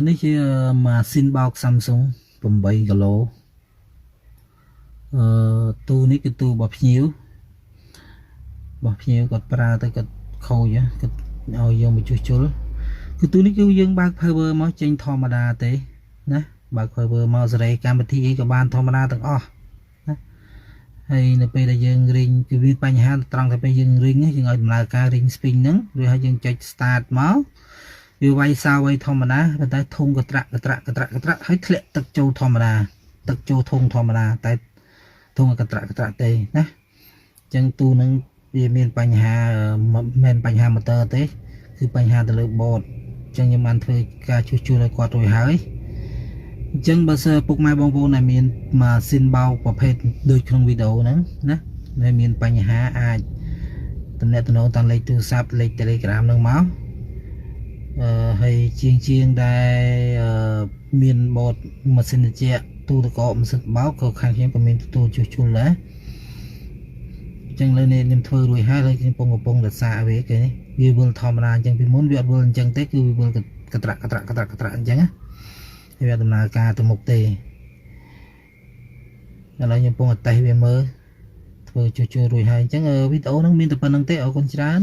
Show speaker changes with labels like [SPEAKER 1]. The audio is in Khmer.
[SPEAKER 1] នេះជាម៉ាស៊ីនបោក Samsung 8 គីឡូទូនេះគឺទូរបស់ភ្ញៀវគាត់ប្រើទៅគាត់ខូចគាត់ឲ្យយើងមកជួសជុលគឺទូនេះគឺយើងបើក power មកចេញធម្មតាទេណាបើក power មកសេរីកម្មវិធីអីក៏បានធម្មតាទាំងអស់ណាហើយនៅពេលដែលយើងរីងគឺវាបញ្ហាត្រង់តែពេលយើងរីងយើងឲ្យដំណើរការរីង spin ហ្នឹងឬឲ្យយើងចុច start មកវាវាយសៅវាយធម្មតាប៉ុន្តែធុងកត្រាក់ហើយធ្លាក់ទឹកចូលធម្មតាទឹកចូលធុងធម្មតាតែធុងកត្រាក់ទេណាអញ្ចឹងទូនឹងវាមានបញ្ហាមិនមែនបញ្ហាម៉ូទ័រទេគឺបញ្ហាទៅលើបតអញ្ចឹងខ្ញុំបានធ្វើការជួសជុលឲ្យគាត់រួចហើយអញ្ចឹងបើសិនពុកម៉ែបងប្អូនដែលមានម៉ាស៊ីនបោកប្រភេទដូចក្នុងវីដេអូហ្នឹងណាដែលមានបញ្ហាអាចតំណែងតាមលេខទូរស័ព្ទលេខ Telegram ហ្នឹងមកហើយជាងដែលមានបតម៉ាស៊ីនត្រជាក់ទូទឹកកកម៉ាស៊ីនបោកក៏ខាងខ្ញុំក៏មានទទួលជួសជុលដែរអញ្ចឹងលើនេះខ្ញុំធ្វើរួចហើយខ្ញុំកំពុងរក្សាវាគេនេះវាវិលធម្មតាអញ្ចឹងពីមុនវាអត់វិលអញ្ចឹងទេគឺវាវិលកត្រាក់អញ្ចឹងណាវាដំណើរការទៅមុខទេឥឡូវខ្ញុំកំពុងតេស្តវាមើលធ្វើជួសជុលរួចហើយអញ្ចឹងវីដេអូហ្នឹងមានតែប៉ុណ្្នឹងទេអរគុណច្រើន